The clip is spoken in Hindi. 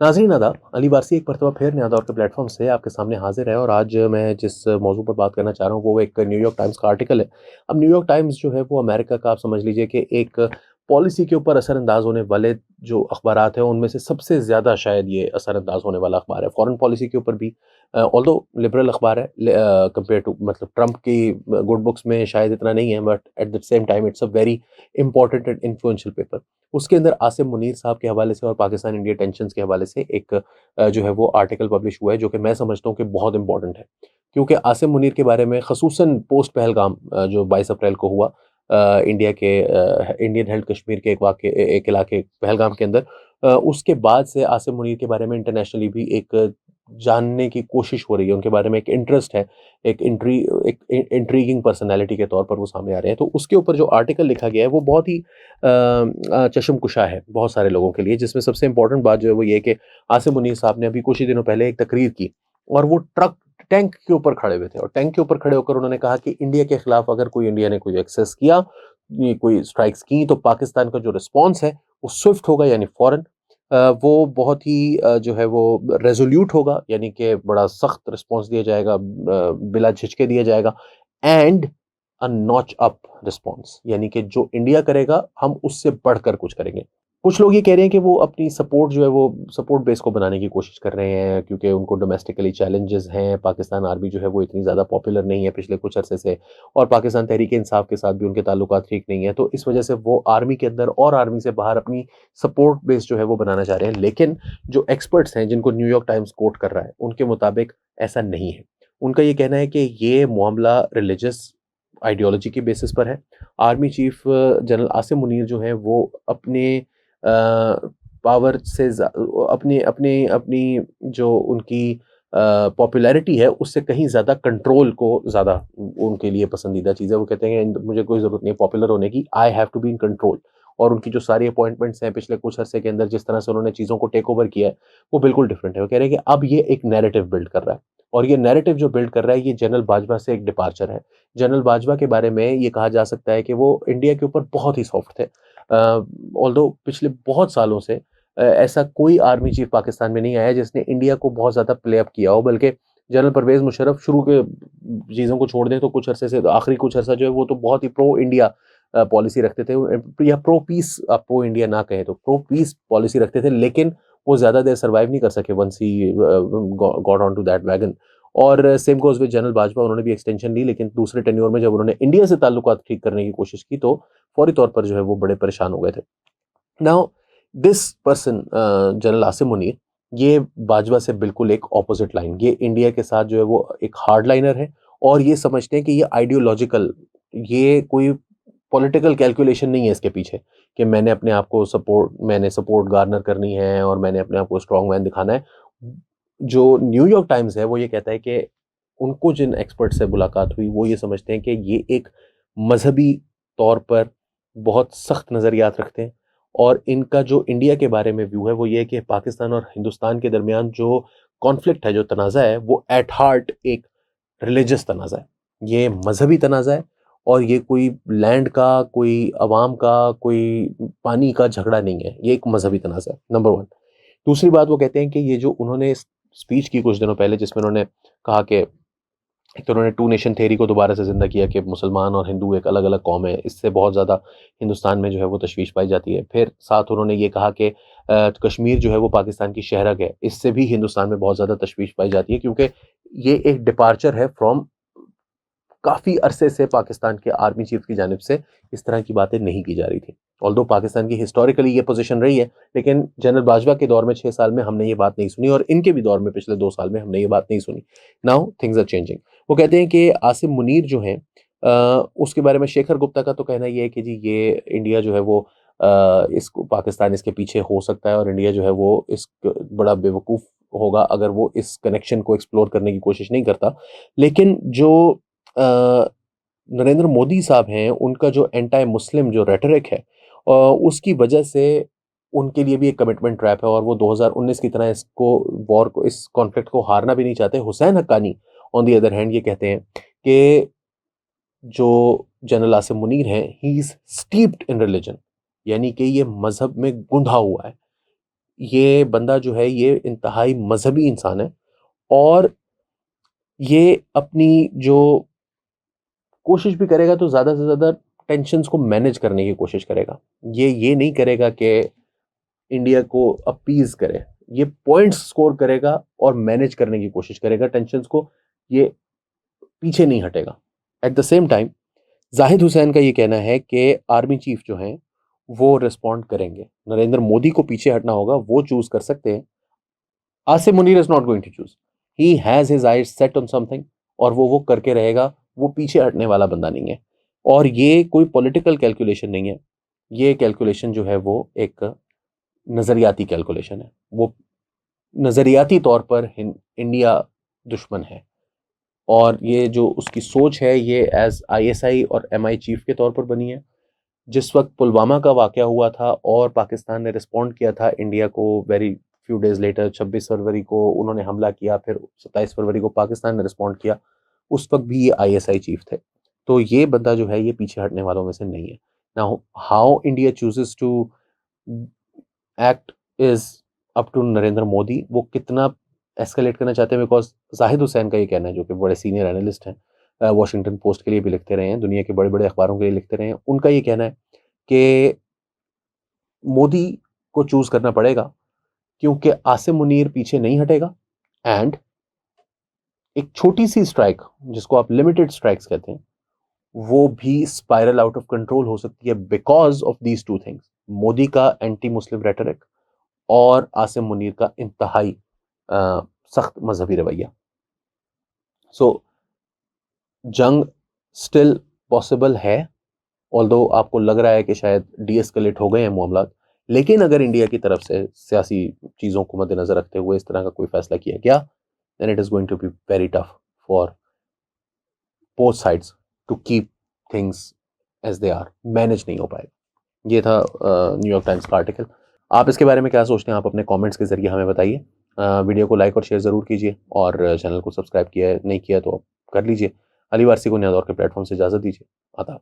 नाज़रीन आदाब, अली बारसी एक मरतबा फिर न्यादौर के प्लेटफॉर्म से आपके सामने हाजिर है और आज मैं जिस मौजू पर बात करना चाह रहा हूँ वो एक न्यूयॉर्क टाइम्स का आर्टिकल है। अब न्यूयॉर्क टाइम्स जो है वो अमेरिका का आप समझ लीजिए कि एक पॉलिसी के ऊपर असरअंदाज होने वाले जो अखबारात हैं उनमें से सबसे ज़्यादा शायद ये असरअंदाज होने वाला अखबार है। फॉरेन पॉलिसी के ऊपर भी ऑल्दो लिबरल अखबार है कंपेयर टू मतलब ट्रंप की गुड बुक्स में शायद इतना नहीं है, but at the same time it's a very important and influential paper. उसके अंदर आसिम मुनीर साहब के हवाले से और पाकिस्तान इंडिया टेंशन्स के हवाले से एक जो है वो आर्टिकल पब्लिश हुआ है जो कि मैं समझता हूँ कि बहुत इंपॉर्टेंट है। क्योंकि आसिम मुनीर के बारे में खसूसन पोस्ट पहलगाम जो 22 अप्रैल को हुआ इंडिया के इंडियन हेल्ड कश्मीर के एक इलाके पहलगाम के अंदर, उसके बाद से आसिम मुनीर के बारे में इंटरनेशनली भी एक जानने की कोशिश हो रही है, उनके बारे में एक इंटरेस्ट है, एक इंट्रीगिंग पर्सनैलिटी के तौर पर वो सामने आ रहे हैं। तो उसके ऊपर जो आर्टिकल लिखा गया है वो बहुत ही चशमकुशा है बहुत सारे लोगों के लिए, जिसमें सबसे इंपॉर्टेंट बात जो है वो ये है कि आसिम मुनीर साहब ने अभी कुछ ही दिनों पहले एक तकरीर की और वो टैंक के ऊपर खड़े हुए थे और टैंक के ऊपर खड़े होकर उन्होंने कहा कि इंडिया के खिलाफ अगर कोई इंडिया ने कोई एक्सेस किया, ये कोई स्ट्राइक्स की, तो पाकिस्तान का जो रिस्पॉन्स है वो स्विफ्ट होगा यानी फौरन, वो बहुत ही जो है वो रेज़ोल्यूट होगा, यानी कि बड़ा सख्त रिस्पॉन्स दिया जाएगा, बिला झिझके दिया जाएगा, and a notch up response, यानी कि जो इंडिया करेगा हम उससे बढ़कर कुछ करेंगे। कुछ लोग ये कह रहे हैं कि वो अपनी सपोर्ट जो है वो सपोर्ट बेस को बनाने की कोशिश कर रहे हैं क्योंकि उनको डोमेस्टिकली चैलेंजेस हैं। पाकिस्तान आर्मी जो है वो इतनी ज़्यादा पॉपुलर नहीं है पिछले कुछ अरसे से, और पाकिस्तान तहरीक इंसाफ के साथ भी उनके ताल्लुकात ठीक नहीं है, तो इस वजह से वो आर्मी के अंदर और आर्मी से बाहर अपनी सपोर्ट बेस जो है वो बनाना चाह रहे हैं। लेकिन जो एक्सपर्ट्स हैं जिनको न्यूयॉर्क टाइम्स कोट कर रहा है उनके मुताबिक ऐसा नहीं है। उनका ये कहना है कि ये मामला रिलीजियस आइडियोलॉजी की बेसिस पर है। Army chief general Asim Munir जो है वो अपने पावर से अपनी अपनी अपनी जो उनकी पॉपुलैरिटी है उससे कहीं ज़्यादा कंट्रोल को ज़्यादा उनके लिए पसंदीदा चीज़ है। वो कहते हैं कि मुझे कोई ज़रूरत नहीं है पॉपुलर होने की, I have to be in control. और उनकी जो सारी अपॉइंटमेंट्स हैं पिछले कुछ अरसे के अंदर, जिस तरह से उन्होंने चीज़ों को टेक ओवर किया है, वो बिल्कुल डिफरेंट है। वो कह रहे हैं कि अब ये एक नैरेटिव बिल्ड कर रहा है और ये नैरेटिव जो बिल्ड कर रहा है ये जनरल बाजवा से एक डिपार्चर है। जनरल बाजवा के बारे में ये कहा जा सकता है कि वो इंडिया के ऊपर बहुत ही सॉफ्ट थे। ऑल्दो पिछले बहुत सालों से ऐसा कोई आर्मी चीफ पाकिस्तान में नहीं आया जिसने इंडिया को बहुत ज़्यादा प्ले अप किया हो, बल्कि जनरल परवेज़ मुशर्रफ शुरू के चीज़ों को छोड़ दें तो कुछ अरसे से आखिरी कुछ अरसा जो है वो तो बहुत ही प्रो इंडिया पॉलिसी रखते थे, या प्रो पीस, आप प्रो इंडिया ना कहें तो प्रो पीस पॉलिसी रखते थे, लेकिन वो ज़्यादा देर सर्वाइव नहीं कर सके once he got on to that wagon. और same goes with general Bajwa, उन्होंने भी एक्सटेंशन ली, लेकिन दूसरे टेन्योर में जब उन्होंने इंडिया से ताल्लुकात ठीक करने की कोशिश की तो फौरी तौर पर जो है वो बड़े परेशान हो गए थे। Now this person general Asim Munir, ये बाजवा से बिल्कुल एक ऑपोजिट लाइन, ये इंडिया के साथ जो है वो एक हार्ड लाइनर है और ये समझते हैं कि ये आइडियोलॉजिकल, ये कोई पॉलिटिकल कैलकुलेशन नहीं है इसके पीछे कि मैंने सपोर्ट गार्नर करनी है और मैंने अपने आप को स्ट्रॉन्ग मैन दिखाना है। जो न्यूयॉर्क टाइम्स है वो ये कहता है कि उनको जिन एक्सपर्ट से मुलाकात हुई वो ये समझते हैं कि ये एक मजहबी तौर पर बहुत सख्त नज़रियात रखते हैं और इनका जो इंडिया के बारे में व्यू है वो ये है कि पाकिस्तान और हिंदुस्तान के दरमियान जो कॉन्फ्लिक्ट है, जो तनाज़ा है, वो एट हार्ट एक रिलीजियस तनाज़ा है। ये मजहबी तनाज़ा है और ये कोई लैंड का, कोई अवाम का, कोई पानी का झगड़ा नहीं है, ये एक मजहबी तनाज़ा है, नंबर 1। दूसरी बात वो कहते हैं कि ये जो उन्होंने स्पीच की कुछ दिनों पहले जिसमें उन्होंने कहा कि एक तो उन्होंने टू नेशन थ्योरी को दोबारा से ज़िंदा किया कि मुसलमान और हिंदू एक अलग-अलग कौम है, इससे बहुत ज़्यादा हिंदुस्तान में जो है वो तशवीश पाई जाती है। फिर साथ उन्होंने ये कहा कि कश्मीर जो है वो पाकिस्तान की शहरग है, इससे भी हिंदुस्तान में बहुत ज़्यादा तशवीश पाई जाती है क्योंकि ये एक डिपार्चर है फ्रॉम काफ़ी अरसे से पाकिस्तान के आर्मी चीफ की जानिब से इस तरह की बातें नहीं की जा रही थी। ऑल्दो पाकिस्तान की हिस्टोरिकली ये पोज़ीशन रही है, लेकिन जनरल बाजवा के दौर में 6 साल में हमने ये बात नहीं सुनी और इनके भी दौर में पिछले 2 साल में हमने ये बात नहीं सुनी। Now things are changing. वो कहते हैं कि आसिम मुनीर जो हैं, उसके बारे में शेखर गुप्ता का तो कहना ये है कि जी ये इंडिया जो है वो इसको पाकिस्तान इसके पीछे हो सकता है और इंडिया जो है वो बड़ा बेवकूफ़ होगा अगर वो इस कनेक्शन को एक्सप्लोर करने की कोशिश नहीं करता। लेकिन जो अ, नरेंद्र मोदी साहब हैं, उनका जो एंटी मुस्लिम जो रेटरिक है, उसकी वजह से उनके लिए भी एक कमिटमेंट ट्रैप है और वो 2019 की तरह इस कॉन्फ्लिक्ट को हारना भी नहीं चाहते। Hussain Haqqani on the other hand ये कहते हैं कि जो जनरल आसिम मुनीर हैं, he is steeped in religion, यानी कि ये मज़हब में गुंधा हुआ है। ये बंदा जो है ये इंतहाई मजहबी इंसान है और ये अपनी जो कोशिश भी करेगा तो ज़्यादा से ज़्यादा टेंशन्स को मैनेज करने की कोशिश करेगा। ये नहीं करेगा कि इंडिया को अपीज़ करे। ये पॉइंट्स स्कोर करेगा और मैनेज करने की कोशिश करेगा टेंशन्स को, ये पीछे नहीं हटेगा। At the same time Zahid Hussain का ये कहना है कि आर्मी चीफ जो हैं, वो रिस्पॉन्ड करेंगे। नरेंद्र मोदी को पीछे हटना होगा, वो चूज़ कर सकते हैं। Asim Munir is not going to choose. He has his eyes set on something और वो करके रहेगा, वो पीछे हटने वाला बंदा नहीं है। और ये कोई पॉलिटिकल कैलकुलेशन नहीं है, ये कैलकुलेशन जो है वो एक नज़रियाती कैलकुलेशन है। वो नज़रियाती तौर पर इंडिया दुश्मन है और ये जो उसकी सोच है ये एज़ आईएसआई और एमआई चीफ के तौर पर बनी है। जिस वक्त पुलवामा का वाक़या हुआ था और पाकिस्तान ने रिस्पॉन्ड किया था इंडिया को वेरी फ्यू डेज़ लेटर 26 फरवरी को उन्होंने हमला किया, फिर 27 फरवरी को पाकिस्तान ने रिस्पॉन्ड किया, उस वक्त भी ये आईएसआई चीफ थे। तो ये बंदा जो है ये पीछे हटने वालों में से नहीं है। Now how India chooses to act is up to Narendra Modi. वो कितना एस्केलेट करना चाहते हैं, बिकॉज जाहिद हुसैन का ये कहना है, जो कि बड़े सीनियर एनालिस्ट हैं, वॉशिंगटन पोस्ट के लिए भी लिखते रहे हैं, दुनिया के बड़े बड़े अखबारों के लिए लिखते रहे हैं, उनका ये कहना है कि मोदी को चूज करना पड़ेगा क्योंकि आसिम मुनीर पीछे नहीं हटेगा एंड एक छोटी सी स्ट्राइक जिसको आप लिमिटेड स्ट्राइक्स कहते हैं वो भी स्पाइरल आउट ऑफ कंट्रोल हो सकती है because of these two things. Modi का एंटी मुस्लिम रेटरिक और आसिम मुनीर का इंतहाई सख्त मजहबी रवैया। सो जंग स्टिल पॉसिबल है, ऑल्दो आपको लग रहा है कि शायद डीएस्केलेट हो गए हैं मामला, लेकिन अगर इंडिया की तरफ से सियासी चीज़ों को मद्देनजर रखते हुए इस तरह का कोई फैसला किया गया, then it is going to be very tough for both sides to keep things as they are. Manage नहीं हो पाएगा। ये था न्यूयॉर्क टाइम्स का आर्टिकल। आप इसके बारे में क्या सोचते हैं, आप अपने कमेंट्स के ज़रिए हमें बताइए। वीडियो को लाइक और शेयर ज़रूर कीजिए और चैनल को सब्सक्राइब किया नहीं किया तो कर लीजिए। अली वारसी को नया दौर के प्लेटफॉर्म से इजाज़त दीजिए। आता